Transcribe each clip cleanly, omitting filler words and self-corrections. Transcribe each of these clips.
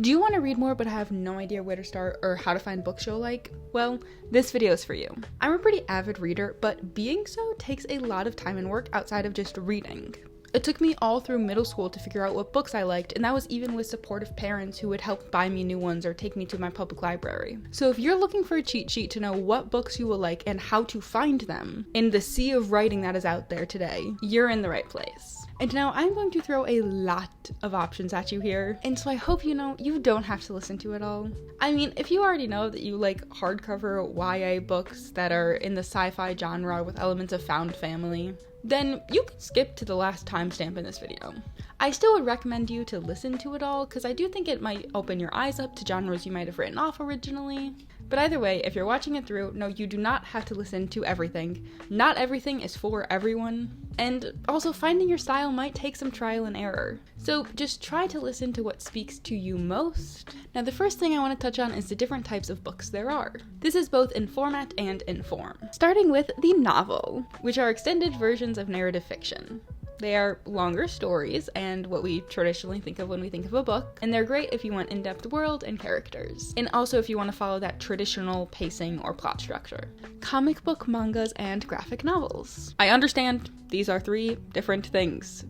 Do you want to read more but have no idea where to start or how to find books you'll like? Well, this video is for you. I'm a pretty avid reader, but being so takes a lot of time and work outside of just reading. It took me all through middle school to figure out what books I liked, and that was even with supportive parents who would help buy me new ones or take me to my public library. So if you're looking for a cheat sheet to know what books you will like and how to find them in the sea of writing that is out there today, you're in the right place. And now I'm going to throw a lot of options at you here, and so I hope you know you don't have to listen to it all. I mean, if you already know that you like hardcover YA books that are in the sci-fi genre with elements of found family, then you can skip to the last timestamp in this video. I still would recommend you to listen to it all because I do think it might open your eyes up to genres you might have written off originally. But either way, if you're watching it through, no, you do not have to listen to everything. Not everything is for everyone. And also, finding your style might take some trial and error. So just try to listen to what speaks to you most. Now, the first thing I want to touch on is the different types of books there are. This is both in format and in form. Starting with the novel, which are extended versions of narrative fiction. They are longer stories and what we traditionally think of when we think of a book, and they're great if you want in-depth world and characters, and also if you want to follow that traditional pacing or plot structure. Comic book mangas and graphic novels. I understand these are three different things.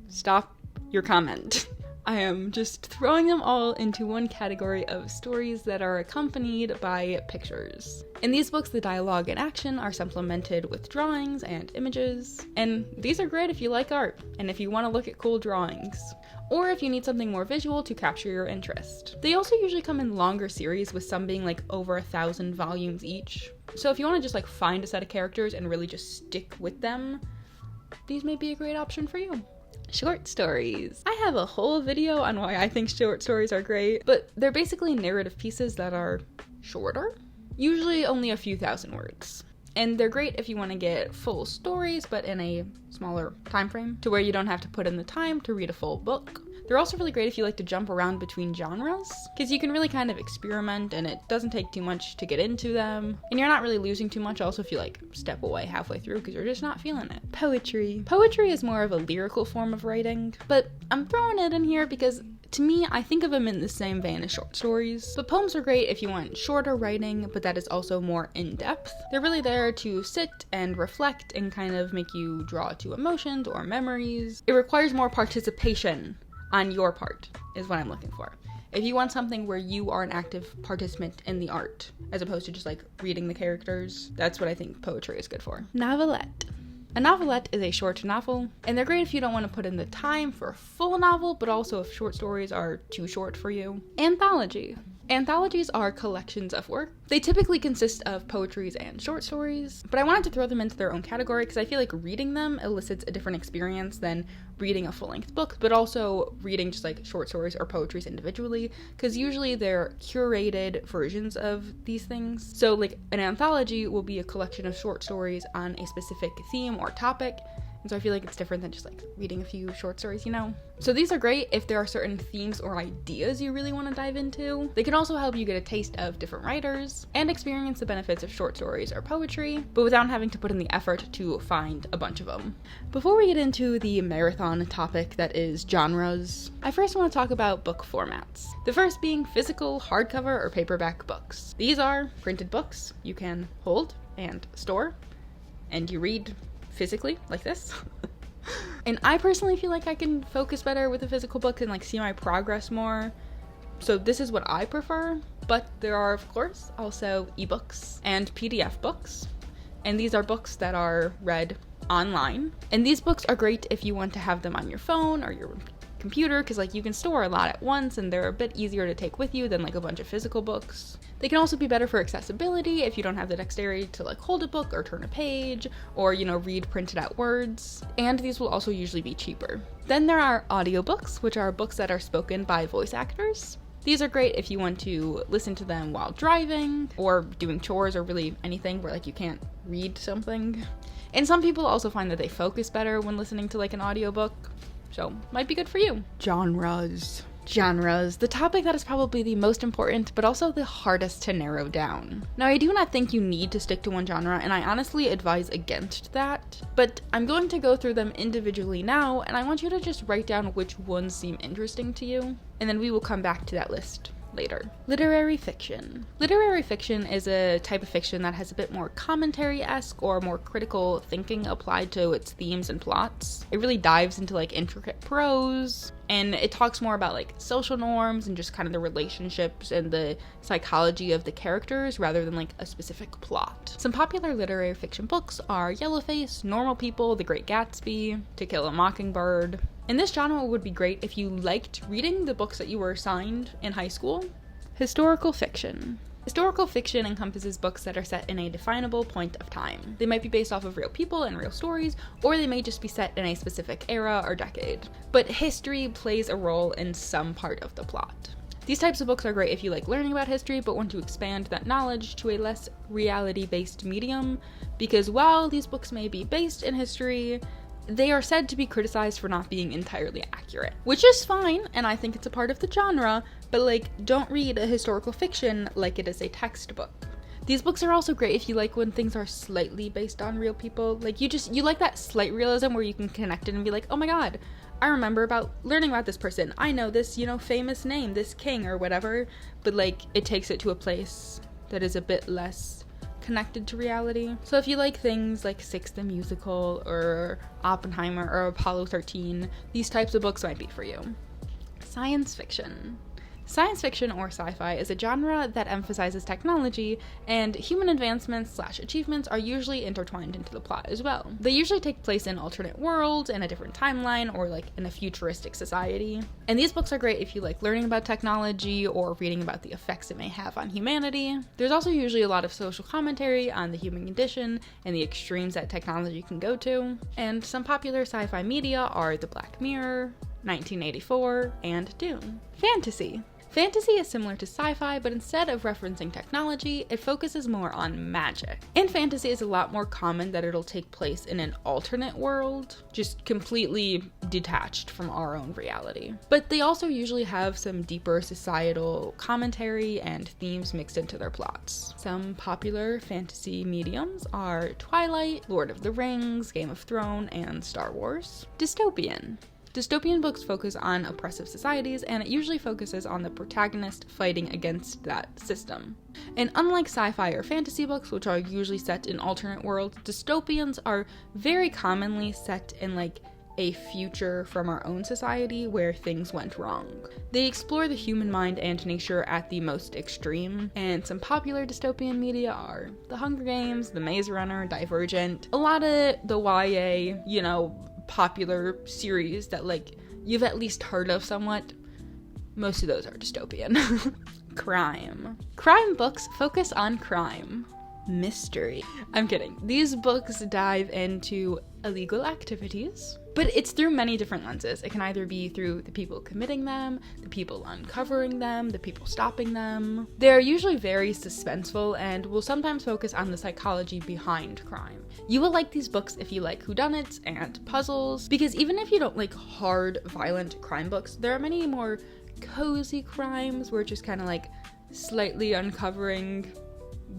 Stop your comment. I am just throwing them all into one category of stories that are accompanied by pictures. In these books, the dialogue and action are supplemented with drawings and images, and these are great if you like art, and if you want to look at cool drawings, or if you need something more visual to capture your interest. They also usually come in longer series, with some being like over 1,000 volumes each. So if you want to just like find a set of characters and really just stick with them, these may be a great option for you. Short stories. I have a whole video on why I think short stories are great, but they're basically narrative pieces that are shorter, usually only a few thousand words. And they're great if you want to get full stories, but in a smaller time frame, to where you don't have to put in the time to read a full book. They're also really great if you like to jump around between genres, because you can really kind of experiment and it doesn't take too much to get into them. And you're not really losing too much also if you like step away halfway through because you're just not feeling it. Poetry. Poetry is more of a lyrical form of writing, but I'm throwing it in here because to me, I think of them in the same vein as short stories. But poems are great if you want shorter writing, but that is also more in-depth. They're really there to sit and reflect and kind of make you draw to emotions or memories. It requires more participation on your part, is what I'm looking for. If you want something where you are an active participant in the art, as opposed to just like reading the characters, that's what I think poetry is good for. Novelette. A novelette is a short novel, and they're great if you don't want to put in the time for a full novel, but also if short stories are too short for you. Anthology. Anthologies are collections of work. They typically consist of poetries and short stories, but I wanted to throw them into their own category because I feel like reading them elicits a different experience than reading a full-length book, but also reading just like short stories or poetries individually, because usually they're curated versions of these things. So like an anthology will be a collection of short stories on a specific theme or topic, and so I feel like it's different than just like reading a few short stories, you know? So these are great if there are certain themes or ideas you really want to dive into. They can also help you get a taste of different writers and experience the benefits of short stories or poetry, but without having to put in the effort to find a bunch of them. Before we get into the marathon topic that is genres, I first want to talk about book formats. The first being physical, hardcover, or paperback books. These are printed books you can hold and store, and you read physically like this. And I personally feel like I can focus better with a physical book and like see my progress more, so this is what I prefer. But there are of course also ebooks and PDF books, and these are books that are read online, and these books are great if you want to have them on your phone or your computer, because like you can store a lot at once and they're a bit easier to take with you than like a bunch of physical books. They can also be better for accessibility if you don't have the dexterity to like hold a book or turn a page or, you know, read printed out words, and these will also usually be cheaper. Then there are audiobooks, which are books that are spoken by voice actors. These are great if you want to listen to them while driving or doing chores or really anything where like you can't read something. And some people also find that they focus better when listening to like an audiobook, so might be good for you. Genres. Genres, the topic that is probably the most important, but also the hardest to narrow down. Now, I do not think you need to stick to one genre, and I honestly advise against that, but I'm going to go through them individually now, and I want you to just write down which ones seem interesting to you, and then we will come back to that list later. Literary fiction. Literary fiction is a type of fiction that has a bit more commentary-esque or more critical thinking applied to its themes and plots. It really dives into like intricate prose, and it talks more about like social norms and just kind of the relationships and the psychology of the characters rather than like a specific plot. Some popular literary fiction books are Yellowface, Normal People, The Great Gatsby, To Kill a Mockingbird. And this genre would be great if you liked reading the books that you were assigned in high school. Historical fiction. Historical fiction encompasses books that are set in a definable point of time. They might be based off of real people and real stories, or they may just be set in a specific era or decade. But history plays a role in some part of the plot. These types of books are great if you like learning about history but want to expand that knowledge to a less reality-based medium, because while these books may be based in history, they are said to be criticized for not being entirely accurate, which is fine, and I think it's a part of the genre, but like, don't read a historical fiction like it is a textbook. These books are also great if you like when things are slightly based on real people. Like, you like that slight realism where you can connect it and be like, oh my god, I remember learning about this person. I know this, famous name, this king or whatever, but like, it takes it to a place that is a bit less connected to reality. So if you like things like Six the Musical or Oppenheimer or Apollo 13, these types of books might be for you. Science fiction. Science fiction or sci-fi is a genre that emphasizes technology, and human advancements/achievements are usually intertwined into the plot as well. They usually take place in alternate worlds, in a different timeline, or like in a futuristic society. And these books are great if you like learning about technology or reading about the effects it may have on humanity. There's also usually a lot of social commentary on the human condition and the extremes that technology can go to. And some popular sci-fi media are The Black Mirror, 1984, and Dune. Fantasy. Fantasy is similar to sci-fi, but instead of referencing technology, it focuses more on magic. In fantasy, it's a lot more common that it'll take place in an alternate world, just completely detached from our own reality. But they also usually have some deeper societal commentary and themes mixed into their plots. Some popular fantasy mediums are Twilight, Lord of the Rings, Game of Thrones, and Star Wars. Dystopian. Dystopian books focus on oppressive societies, and it usually focuses on the protagonist fighting against that system. And unlike sci-fi or fantasy books, which are usually set in alternate worlds, dystopians are very commonly set in like a future from our own society where things went wrong. They explore the human mind and nature at the most extreme, and some popular dystopian media are The Hunger Games, The Maze Runner, Divergent, a lot of the YA, popular series that like you've at least heard of somewhat. Most of those are dystopian. Crime. Crime books focus on crime. Mystery. I'm kidding. These books dive into illegal activities, but it's through many different lenses. It can either be through the people committing them, the people uncovering them, the people stopping them. They're usually very suspenseful and will sometimes focus on the psychology behind crime. You will like these books if you like whodunits and puzzles, because even if you don't like hard, violent crime books, there are many more cozy crimes where it's just kind of like slightly uncovering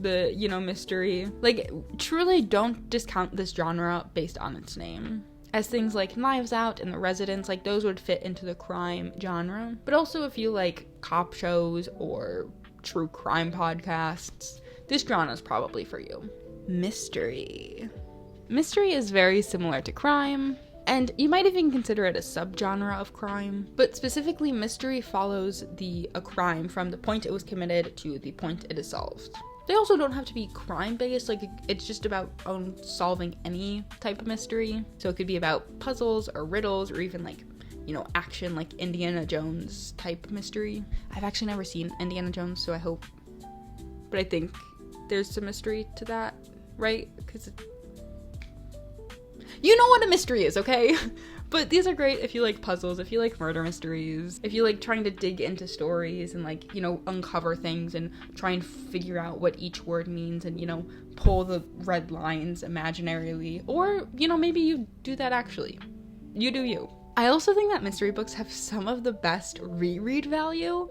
the, mystery. Like, truly don't discount this genre based on its name, as things like Knives Out and The Residents, like those would fit into the crime genre. But also if you like cop shows or true crime podcasts, this genre is probably for you. Mystery. Mystery is very similar to crime, and you might even consider it a subgenre of crime, but specifically mystery follows a crime from the point it was committed to the point it is solved. They also don't have to be crime-based, like it's just about solving any type of mystery. So it could be about puzzles or riddles or even like, action, like Indiana Jones type mystery. I've actually never seen Indiana Jones, so I hope, but I think there's some mystery to that, right? Because you know what a mystery is, okay? But these are great if you like puzzles, if you like murder mysteries, if you like trying to dig into stories and like, uncover things and try and figure out what each word means and, pull the red lines imaginarily. Or, maybe you do that actually. You do you. I also think that mystery books have some of the best reread value.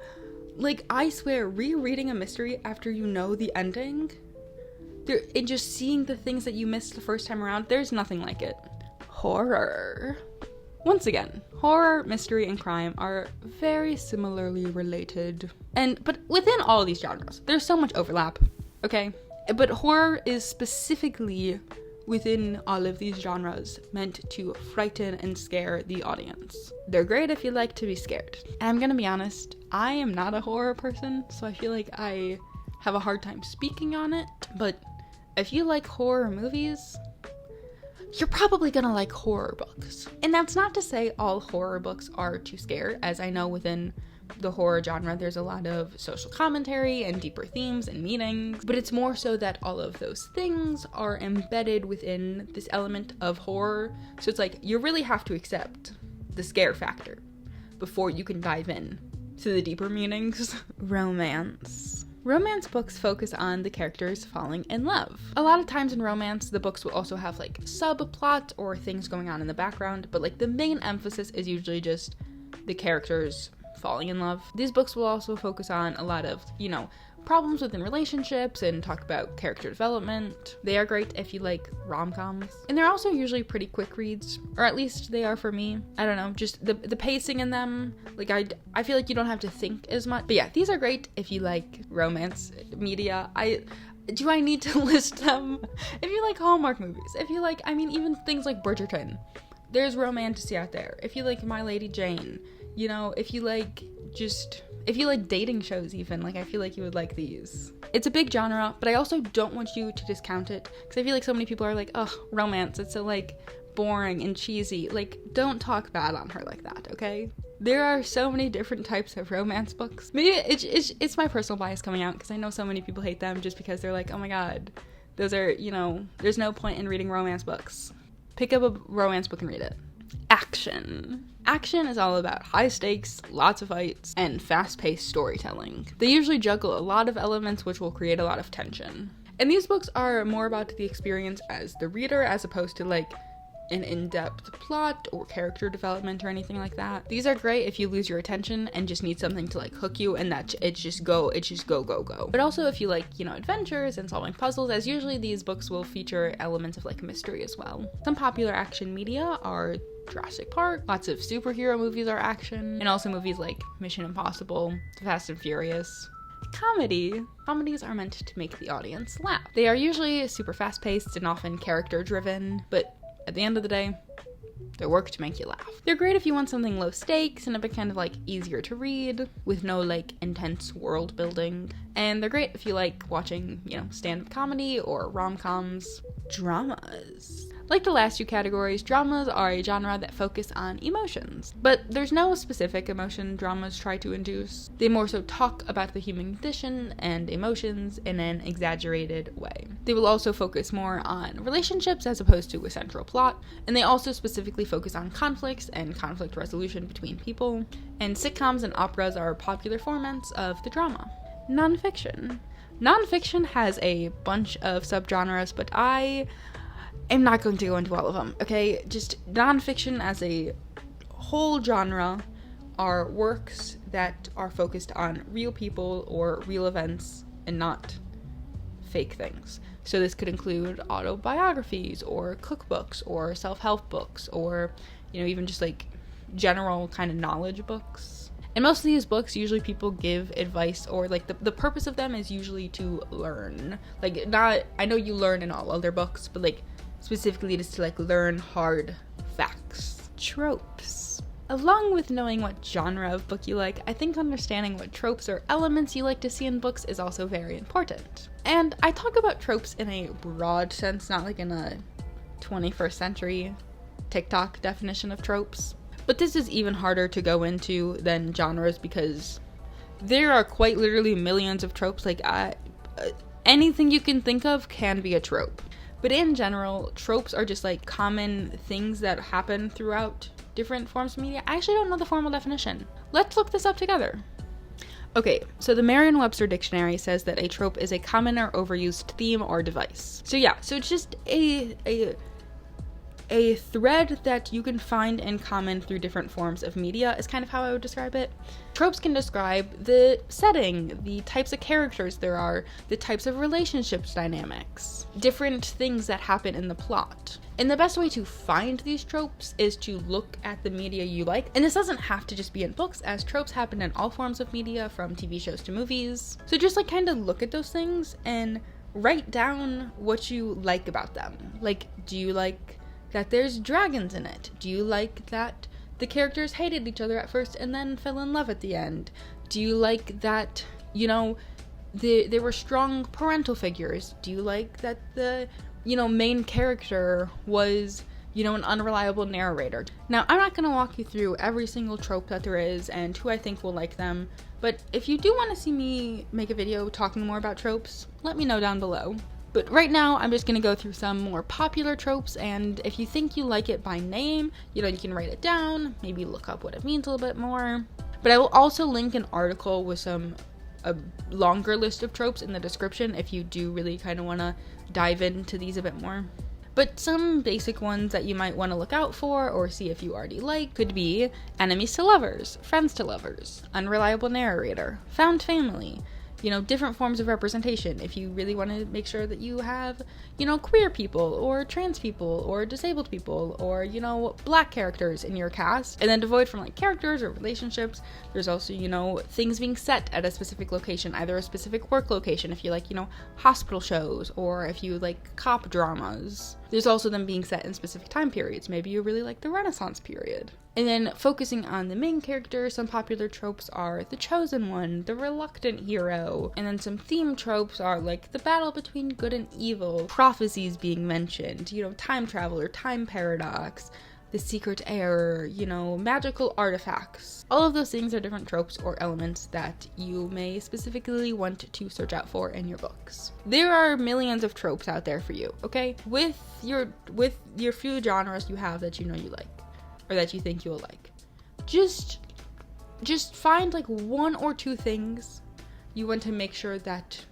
Like, I swear, rereading a mystery after you know the ending, and just seeing the things that you missed the first time around, there's nothing like it. Horror. Once again, horror, mystery, and crime are very similarly related. But within all of these genres, there's so much overlap, okay? But horror is specifically within all of these genres meant to frighten and scare the audience. They're great if you like to be scared. And I'm gonna be honest, I am not a horror person, so I feel like I have a hard time speaking on it, but if you like horror movies, you're probably gonna like horror books. And that's not to say all horror books are to scare, as I know within the horror genre there's a lot of social commentary and deeper themes and meanings, but it's more so that all of those things are embedded within this element of horror. So it's like you really have to accept the scare factor before you can dive in to the deeper meanings. Romance. Romance books focus on the characters falling in love. A lot of times in romance, the books will also have like subplot or things going on in the background, but like the main emphasis is usually just the characters falling in love. These books will also focus on a lot of, problems within relationships and talk about character development. They are great if you like rom-coms. And they're also usually pretty quick reads, or at least they are for me. I don't know, just the pacing in them, like I feel like you don't have to think as much. But yeah, these are great if you like romance media. Do I need to list them? If you like Hallmark movies, if you like, even things like Bridgerton, there's romantasy out there. If you like My Lady Jane, if you like dating shows even, like I feel like you would like these. It's a big genre, but I also don't want you to discount it, because I feel like so many people are like, oh, romance, it's so like boring and cheesy. Like, don't talk bad on her like that, okay? There are so many different types of romance books. Maybe it's my personal bias coming out, because I know so many people hate them just because they're like, oh my god, those are, there's no point in reading romance books. Pick up a romance book and read it. Action. Action is all about high stakes, lots of fights, and fast-paced storytelling. They usually juggle a lot of elements which will create a lot of tension. And these books are more about the experience as the reader, as opposed to like an in-depth plot or character development or anything like that. These are great if you lose your attention and just need something to like hook you, and that it's just go. But also if you like, adventures and solving puzzles, as usually these books will feature elements of like mystery as well. Some popular action media are Jurassic Park, lots of superhero movies are action, and also movies like Mission Impossible, Fast and Furious. Comedies are meant to make the audience laugh. They are usually super fast-paced and often character-driven, but at the end of the day, they work to make you laugh. They're great if you want something low stakes and a bit kind of like easier to read with no like intense world building. And they're great if you like watching, stand-up comedy or rom-coms. Dramas. Like the last two categories, dramas are a genre that focus on emotions, but there's no specific emotion dramas try to induce. They more so talk about the human condition and emotions in an exaggerated way. They will also focus more on relationships as opposed to a central plot, and they also specifically focus on conflicts and conflict resolution between people. And sitcoms and operas are popular formats of the drama. Nonfiction. Nonfiction has a bunch of subgenres, but I am not going to go into all of them, okay? Just nonfiction as a whole genre are works that are focused on real people or real events and not fake things. So this could include autobiographies or cookbooks or self-help books or, even just like general kind of knowledge books. And most of these books, usually people give advice, or like the purpose of them is usually to learn. Like, not, I know you learn in all other books, but like specifically it is to like learn hard facts. Tropes. Along with knowing what genre of book you like, I think understanding what tropes or elements you like to see in books is also very important. And I talk about tropes in a broad sense, not like in a 21st century TikTok definition of tropes. But this is even harder to go into than genres, because there are quite literally millions of tropes. Like, anything you can think of can be a trope. But in general, tropes are just like common things that happen throughout different forms of media. I actually don't know the formal definition. Let's look this up together. Okay, so the Merriam-Webster dictionary says that a trope is a common or overused theme or device. So yeah, so it's just a A thread that you can find in common through different forms of media is kind of how I would describe it. Tropes can describe the setting, the types of characters there are, the types of relationships dynamics, different things that happen in the plot. And the best way to find these tropes is to look at the media you like. And this doesn't have to just be in books, as tropes happen in all forms of media, from TV shows to movies. So just like kind of look at those things and write down what you like about them. Like, do you like that there's dragons in it? Do you like that the characters hated each other at first and then fell in love at the end? Do you like that, you know, there were strong parental figures? Do you like that the, you know, main character was, you know, an unreliable narrator? Now, I'm not going to walk you through every single trope that there is and who I think will like them, but if you do want to see me make a video talking more about tropes, let me know down below. But right now, I'm just going to go through some more popular tropes, and if you think you like it by name, you know, you can write it down, maybe look up what it means a little bit more. But I will also link an article with a longer list of tropes in the description if you do really kind of want to dive into these a bit more. But some basic ones that you might want to look out for or see if you already like could be enemies to lovers, friends to lovers, unreliable narrator, found family, you know, different forms of representation. If you really want to make sure that you have, you know, queer people or trans people or disabled people or, you know, black characters in your cast. And then devoid from like characters or relationships, there's also, you know, things being set at a specific location, either a specific work location if you like, you know, hospital shows, or if you like cop dramas. There's also them being set in specific time periods. Maybe you really like the Renaissance period. And then focusing on the main character, some popular tropes are the chosen one, the reluctant hero, and then some theme tropes are like the battle between good and evil, prophecies being mentioned, you know, time travel or time paradox, the secret error, you know, magical artifacts. All of those things are different tropes or elements that you may specifically want to search out for in your books. There are millions of tropes out there for you, okay? With your few genres you have that you know you like, or that you think you'll like. Just find like one or two things you want to make sure that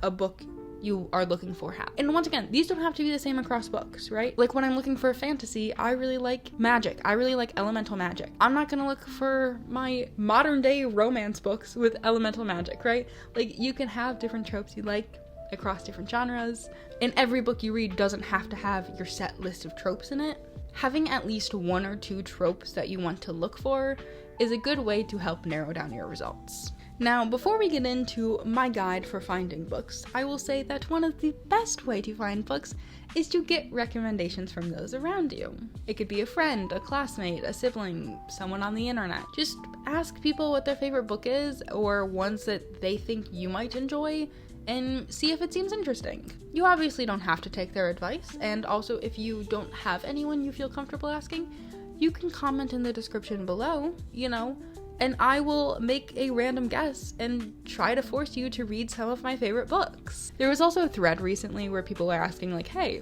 a book you are looking for has. And once again, these don't have to be the same across books, right? Like when I'm looking for fantasy, I really like magic. I really like elemental magic. I'm not gonna look for my modern day romance books with elemental magic, right? Like you can have different tropes you like across different genres, and every book you read doesn't have to have your set list of tropes in it. Having at least one or two tropes that you want to look for is a good way to help narrow down your results. Now, before we get into my guide for finding books, I will say that one of the best way to find books is to get recommendations from those around you. It could be a friend, a classmate, a sibling, someone on the internet. Just ask people what their favorite book is, or ones that they think you might enjoy, and see if it seems interesting. You obviously don't have to take their advice, and also if you don't have anyone you feel comfortable asking, you can comment in the description below, you know, and I will make a random guess and try to force you to read some of my favorite books. There was also a thread recently where people were asking like, hey,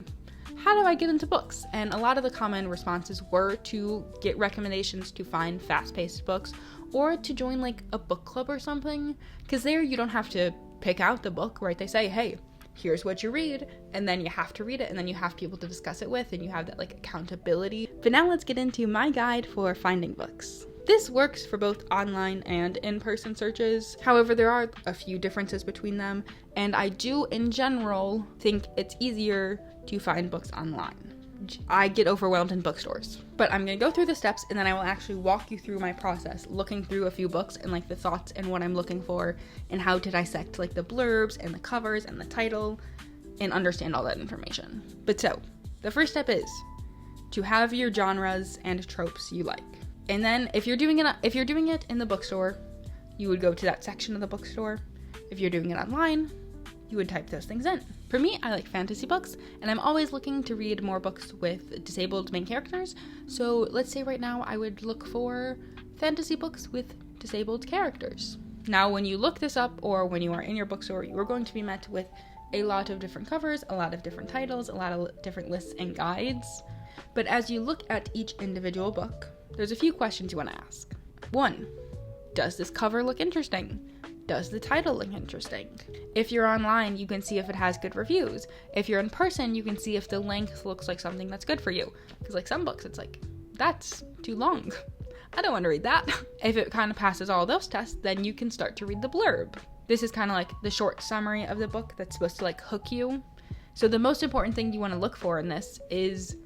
how do I get into books? And a lot of the common responses were to get recommendations to find fast-paced books, or to join like a book club or something, because there you don't have to pick out the book, right? They say, hey, here's what you read, and then you have to read it, and then you have people to discuss it with, and you have that like accountability. But now let's get into my guide for finding books. This works for both online and in-person searches. However, there are a few differences between them, and I do in general think it's easier to find books online. I get overwhelmed in bookstores. But I'm gonna go through the steps, and then I will actually walk you through my process, looking through a few books and like the thoughts and what I'm looking for, and how to dissect like the blurbs and the covers and the title, and understand all that information. But so, the first step is to have your genres and tropes you like. And then if you're doing it in the bookstore, you would go to that section of the bookstore. If you're doing it online, you would type those things in. For me, I like fantasy books, and I'm always looking to read more books with disabled main characters. So let's say right now I would look for fantasy books with disabled characters. Now, when you look this up, or when you are in your bookstore, you are going to be met with a lot of different covers, a lot of different titles, a lot of different lists and guides. But as you look at each individual book, there's a few questions you want to ask. 1, does this cover look interesting? does the title look interesting? If you're online, you can see if it has good reviews. If you're in person, you can see if the length looks like something that's good for you. Because like some books, it's like, that's too long. I don't want to read that. If it kind of passes all those tests, then you can start to read the blurb. This is kind of like the short summary of the book that's supposed to like hook you. So the most important thing you want to look for in this is,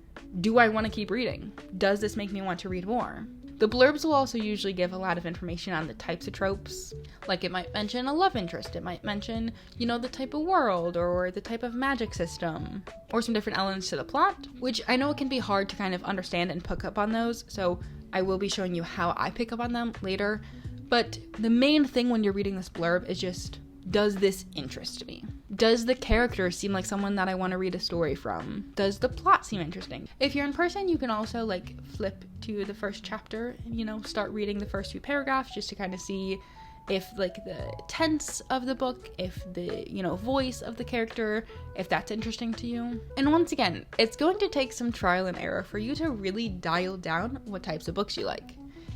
do I want to keep reading? Does this make me want to read more? The blurbs will also usually give a lot of information on the types of tropes. Like it might mention a love interest, it might mention, you know, the type of world or the type of magic system, or some different elements to the plot, which I know it can be hard to kind of understand and pick up on those, so I will be showing you how I pick up on them later. But the main thing when you're reading this blurb is just, does this interest me? Does the character seem like someone that I want to read a story from? Does the plot seem interesting? If you're in person, you can also like flip to the first chapter and, you know, start reading the first few paragraphs just to kind of see if like the tense of the book, if the, you know, voice of the character, if that's interesting to you. And once again, it's going to take some trial and error for you to really dial down what types of books you like.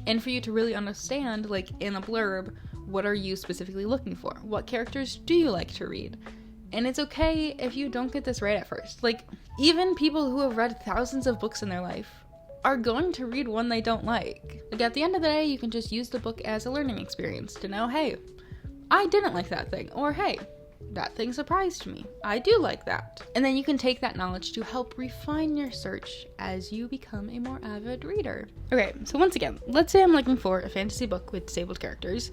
And for you to really understand, like in a blurb, what are you specifically looking for? What characters do you like to read? And it's okay if you don't get this right at first. Like, even people who have read thousands of books in their life are going to read one they don't like. Like, at the end of the day, you can just use the book as a learning experience to know, hey, I didn't like that thing. Or, hey, that thing surprised me. I do like that. And then you can take that knowledge to help refine your search as you become a more avid reader. Okay, so once again, let's say I'm looking for a fantasy book with disabled characters.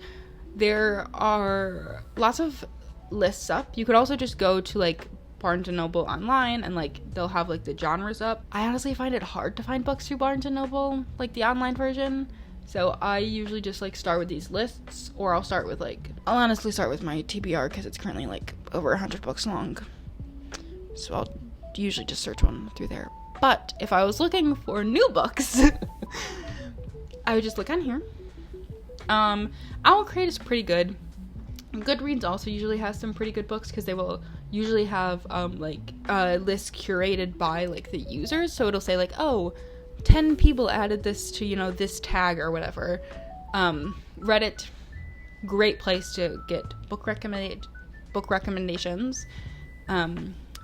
There are lots of lists up. You could also just go to like Barnes & Noble online and like they'll have like the genres up. I honestly find it hard to find books through Barnes & Noble, like the online version. So I usually just like start with these lists, or I'll honestly start with my TBR because it's currently like over 100 books long. So I'll usually just search one through there. But if I was looking for new books, I would just look on here. Owl Crate is pretty good. Goodreads also usually has some pretty good books because they will usually have like a list curated by like the users. So it'll say like, oh, 10 people added this to, you know, this tag or whatever. Reddit, great place to get book recommendations. But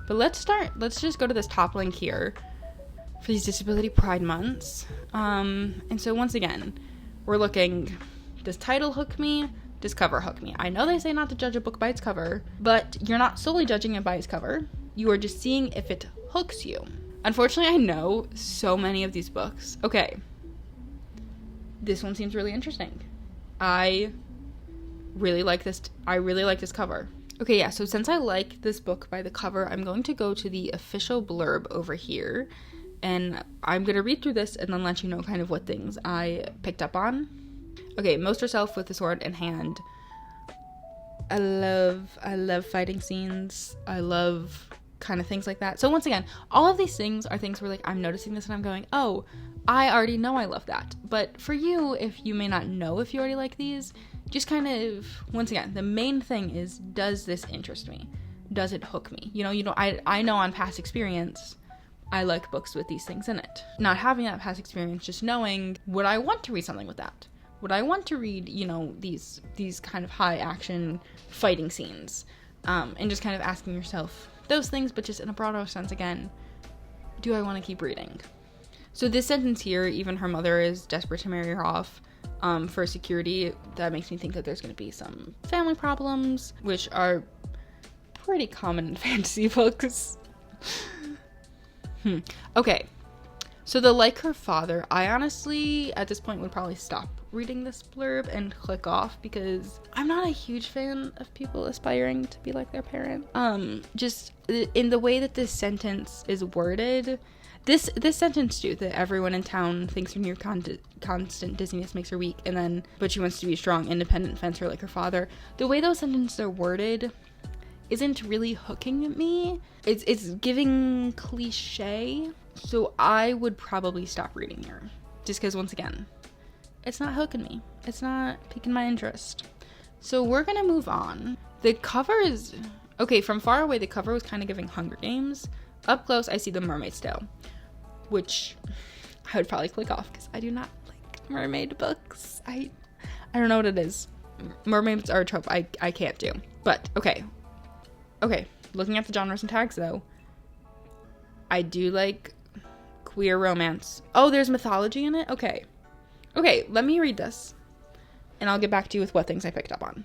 let's just go to this top link here for these Disability Pride Months. And so once again, we're looking, does title hook me? Does cover hook me? I know they say not to judge a book by its cover, but you're not solely judging it by its cover. You are just seeing if it hooks you. Unfortunately, I know so many of these books. Okay. This one seems really interesting. I really like this cover. Okay, yeah, so since I like this book by the cover, I'm going to go to the official blurb over here, and I'm going to read through this and then let you know kind of what things I picked up on. Okay, most herself with the sword in hand. I love fighting scenes. I love kind of things like that. So once again, all of these things are things where like I'm noticing this and I'm going, oh, I already know I love that. But for you, if you may not know if you already like these, just kind of, once again, the main thing is, does this interest me? Does it hook me? You know, I know on past experience, I like books with these things in it. Not having that past experience, just knowing, would I want to read something with that? Would I want to read, you know, these kind of high action fighting scenes? And just kind of asking yourself those things, but just in a broader sense again, do I want to keep reading? So this sentence here, even her mother is desperate to marry her off for security, that makes me think that there's going to be some family problems, which are pretty common in fantasy books. Okay, so the like her father, I honestly at this point would probably stop reading this blurb and click off because I'm not a huge fan of people aspiring to be like their parent. Just in the way that this sentence is worded, this sentence too, that everyone in town thinks her near constant dizziness makes her weak, but she wants to be a strong, independent fencer like her father. The way those sentences are worded isn't really hooking me. It's giving cliche, so I would probably stop reading here, just because once again, it's not hooking me. It's not piquing my interest. So we're gonna move on. The cover is okay. From far away, the cover was kind of giving Hunger Games. Up close, I see The Mermaid's Tale, which I would probably click off because I do not like mermaid books. I don't know what it is. mermaids are a trope I can't do. But okay, looking at the genres and tags though, I do like queer romance. Oh, there's mythology in it. Okay, let me read this and I'll get back to you with what things I picked up on.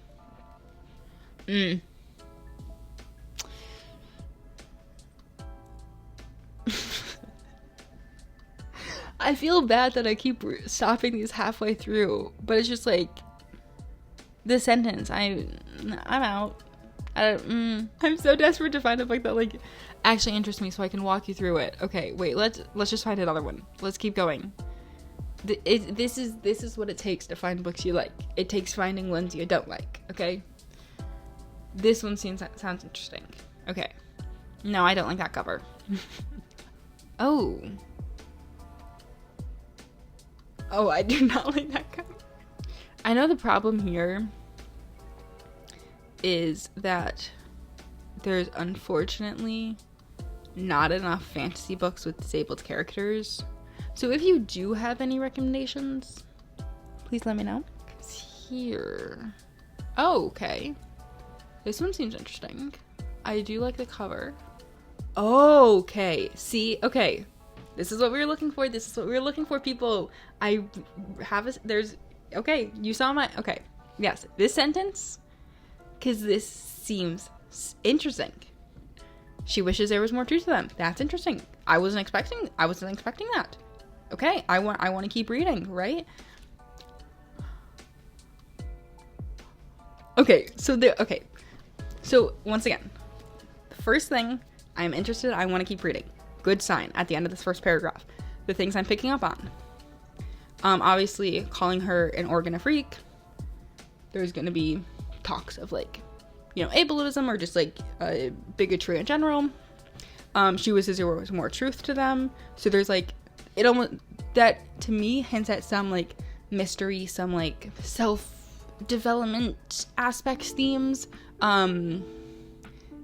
I feel bad that I keep stopping these halfway through, but it's just like the sentence. I'm out. I'm so desperate to find a book that like actually interests me so I can walk you through it. Okay, wait. Let's just find another one. Let's keep going. This is what it takes to find books you like. It takes finding ones you don't like. Okay. This one sounds interesting. Okay. No, I don't like that cover. Oh, I do not like that cover. I know the problem here is that there's unfortunately not enough fantasy books with disabled characters. So if you do have any recommendations, please let me know. Here. Oh, okay. This one seems interesting. I do like the cover. Okay. See? Okay. This is what we were looking for. This is what we were looking for, people. Okay, you saw my, okay. Yes, this sentence, because this seems interesting. She wishes there was more truth to them. That's interesting. I wasn't expecting that. Okay, I want to keep reading, right? Okay, so once again, the first thing, I'm interested, I want to keep reading. Good sign at the end of this first paragraph. The things I'm picking up on. Obviously, calling her an organ a freak. There's going to be talks of like, ableism or just like bigotry in general. She wishes there was more truth to them. So there's like, it almost, that to me hints at some like mystery, some like self-development aspects, themes.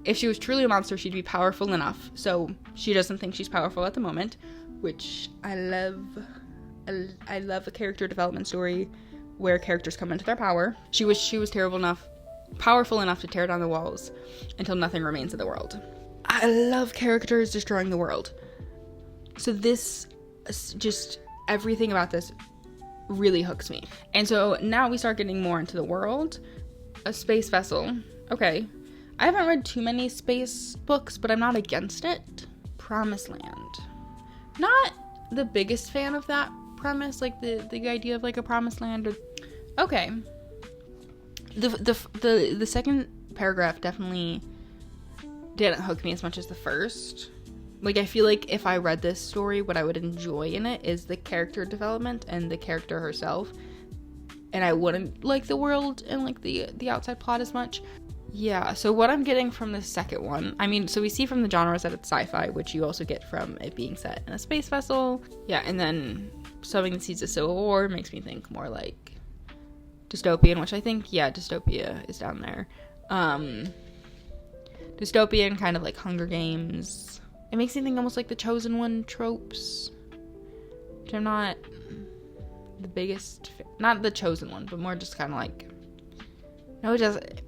If she was truly a monster, she'd be powerful enough. So she doesn't think she's powerful at the moment, which I love. I love a character development story where characters come into their power. She was powerful enough to tear down the walls until nothing remains of the world. I love characters destroying the world. So this, just everything about this really hooks me. And so now we start getting more into the world. A space vessel. Okay. I haven't read too many space books, but I'm not against it. Promised Land. Not the biggest fan of that premise, like the idea of like a promised land. Okay. The second paragraph definitely didn't hook me as much as the first. Like, I feel like if I read this story, what I would enjoy in it is the character development and the character herself. And I wouldn't like the world and like the outside plot as much. Yeah, so what I'm getting from the second one, I mean, so we see from the genres that it's sci-fi, which you also get from it being set in a space vessel. Yeah, and then Sowing the Seeds of Civil War makes me think more like dystopian, which I think, yeah, dystopia is down there. Dystopian, kind of like Hunger Games. It makes me think almost like the Chosen One tropes, which I'm not the biggest, not the Chosen One, but more just kind of like, no, it doesn't.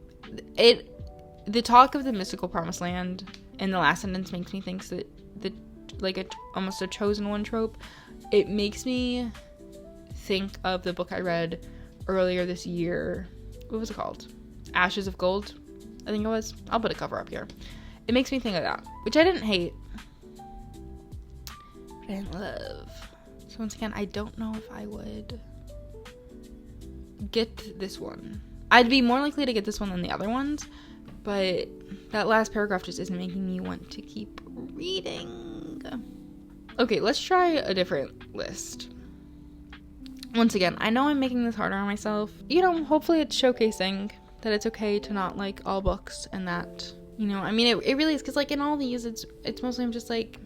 The talk of the mystical promised land in the last sentence makes me think that almost a Chosen One trope. It makes me think of the book I read earlier this year. What was it called? Ashes of Gold, I think it was. I'll put a cover up here. It makes me think of that, which I didn't hate, but I didn't love. So once again, I don't know if I would get this one. I'd be more likely to get this one than the other ones, but that last paragraph just isn't making me want to keep reading. Okay, let's try a different list. Once again, I know I'm making this harder on myself. Hopefully it's showcasing that it's okay to not like all books, and that, I mean, it really is, because like in all these, it's mostly I'm just like,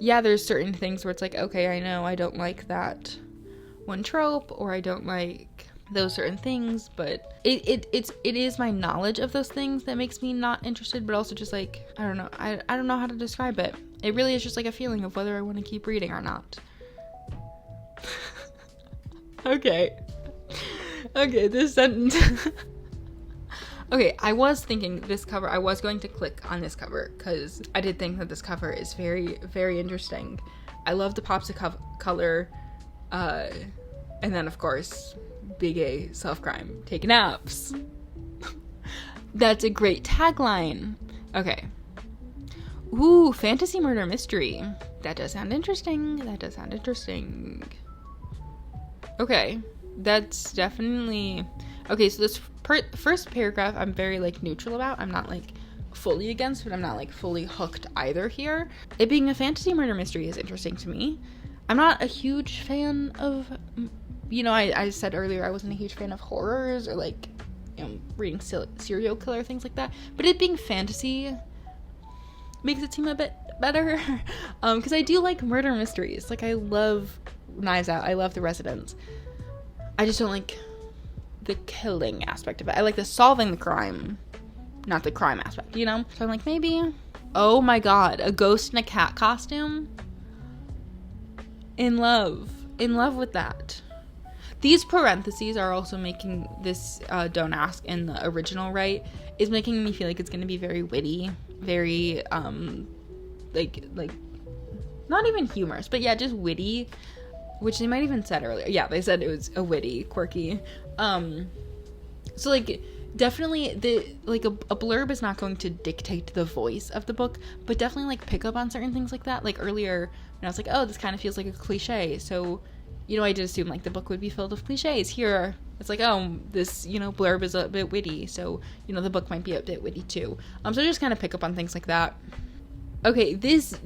yeah, there's certain things where it's like, okay, I know I don't like that one trope, or I don't like those certain things, but it is my knowledge of those things that makes me not interested, but also just like, I don't know, I don't know how to describe it. It really is just like a feeling of whether I want to keep reading or not. Okay, Okay, this sentence. Okay, I was thinking this cover, I was going to click on this cover because I did think that this cover is very, very interesting. I love the pops of color, and then of course, big A, self-crime, take naps. That's a great tagline. Okay. Ooh, fantasy murder mystery. That does sound interesting. Okay, that's definitely... Okay, so this first paragraph I'm very, like, neutral about. I'm not, like, fully against, but I'm not, like, fully hooked either here. It being a fantasy murder mystery is interesting to me. I'm not a huge fan of, you know, I said earlier I wasn't a huge fan of horrors or, like, you know, reading serial killer, things like that. But it being fantasy makes it seem a bit better. Because I do like murder mysteries. Like, I love Knives Out. I love The Residence. I just don't like the killing aspect of it. I like the solving the crime, not the crime aspect, you know? So I'm like, maybe. Oh my god, a ghost in a cat costume? In love with that. These parentheses are also making this don't ask in the original, right, is making me feel like it's going to be very witty, very like not even humorous, but yeah, just witty, which they might even said earlier. Yeah, they said it was a witty, quirky. So like definitely a blurb is not going to dictate the voice of the book, but definitely like pick up on certain things like that. Like earlier when I was like, oh, this kind of feels like a cliche, so you know, I did assume like the book would be filled with cliches. Here it's like, oh, this, you know, blurb is a bit witty, so you know the book might be a bit witty too. So just kind of pick up on things like that. Okay, this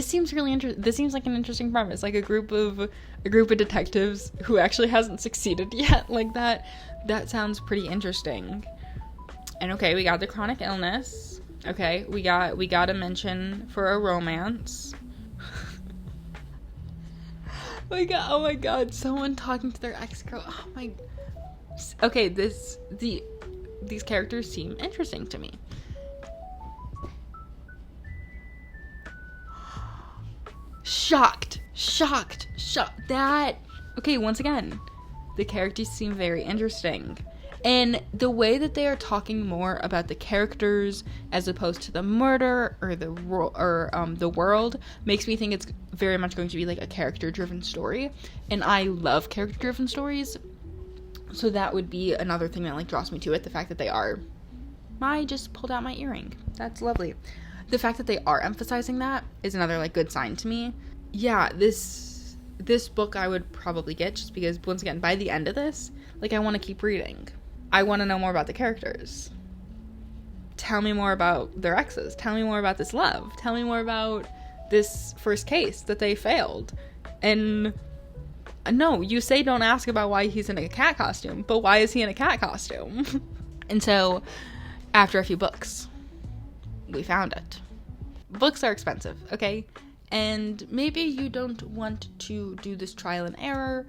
seems really interesting. This seems like an interesting premise, like a group of detectives who actually hasn't succeeded yet. Like that sounds pretty interesting. And okay, we got the chronic illness. Okay, we got a mention for a romance. Oh my god, someone talking to their ex-girl. Oh my. Okay, these characters seem interesting to me. Shocked. That, okay, once again, the characters seem very interesting. And the way that they are talking more about the characters as opposed to the murder or the world makes me think it's very much going to be like a character-driven story. And I love character-driven stories. So that would be another thing that like draws me to it. The fact that they are... I just pulled out my earring. That's lovely. The fact that they are emphasizing that is another like good sign to me. Yeah, this book I would probably get just because once again, by the end of this, like I want to keep reading. I want to know more about the characters. Tell me more about their exes. Tell me more about this love. Tell me more about this first case that they failed. And no, you say don't ask about why he's in a cat costume, but why is he in a cat costume? And so, after a few books, we found it. Books are expensive, okay? And maybe you don't want to do this trial and error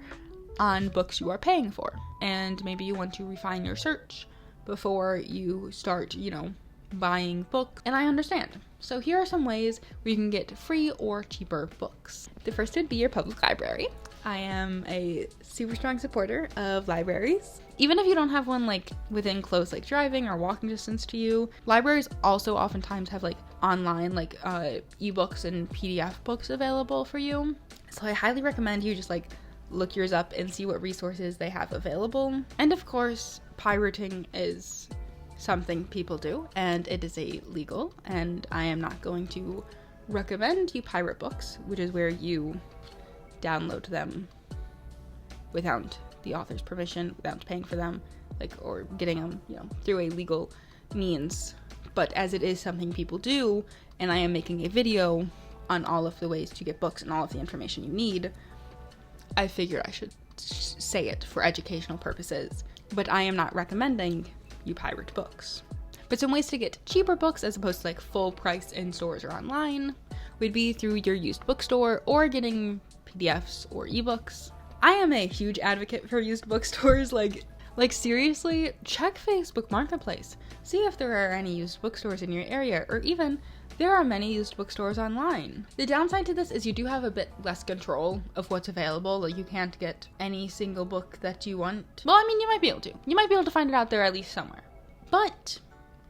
on books you are paying for. And maybe you want to refine your search before you start, you know, buying books. And I understand. So here are some ways where you can get free or cheaper books. The first would be your public library. I am a super strong supporter of libraries. Even if you don't have one like within close like driving or walking distance to you, libraries also oftentimes have like online like ebooks and PDF books available for you. So I highly recommend you just like look yours up and see what resources they have available. And of course, pirating is something people do, and it is illegal, and I am not going to recommend you pirate books, which is where you download them without the author's permission, without paying for them, like, or getting them, you know, through a legal means. But as it is something people do, and I am making a video on all of the ways to get books and all of the information you need, I figure I should say it for educational purposes. But I am not recommending you pirate books. But some ways to get cheaper books as opposed to like full price in stores or online would be through your used bookstore or getting PDFs or ebooks. I am a huge advocate for used bookstores. Like, Like seriously, check Facebook Marketplace. See if there are any used bookstores in your area, or even there are many used bookstores online. The downside to this is you do have a bit less control of what's available. Like you can't get any single book that you want. Well, I mean, you might be able to. You might be able to find it out there at least somewhere. But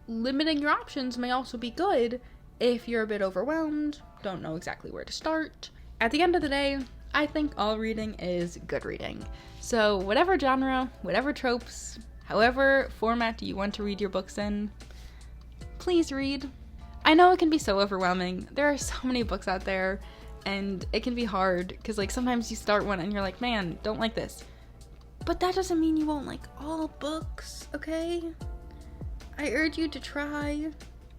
limiting your options may also be good if you're a bit overwhelmed, don't know exactly where to start. At the end of the day, I think all reading is good reading. So whatever genre, whatever tropes, however format you want to read your books in, please read. I know it can be so overwhelming. There are so many books out there, and it can be hard because like sometimes you start one and you're like, man, don't like this. But that doesn't mean you won't like all books, okay? I urge you to try.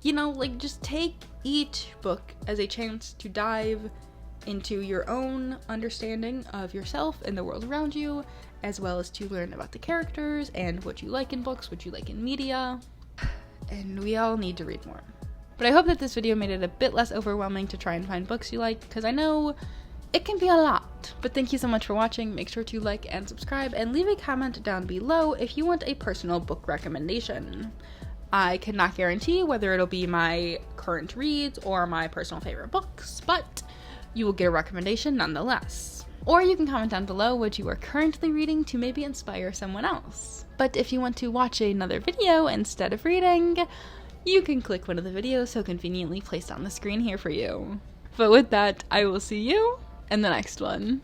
You know, like just take each book as a chance to dive into your own understanding of yourself and the world around you, as well as to learn about the characters and what you like in books, what you like in media. And we all need to read more. But I hope that this video made it a bit less overwhelming to try and find books you like, because I know it can be a lot. But thank you so much for watching. Make sure to like and subscribe and leave a comment down below if you want a personal book recommendation. I cannot guarantee whether it'll be my current reads or my personal favorite books, but you will get a recommendation nonetheless. Or you can comment down below what you are currently reading to maybe inspire someone else. But if you want to watch another video instead of reading, you can click one of the videos so conveniently placed on the screen here for you. But with that, I will see you in the next one.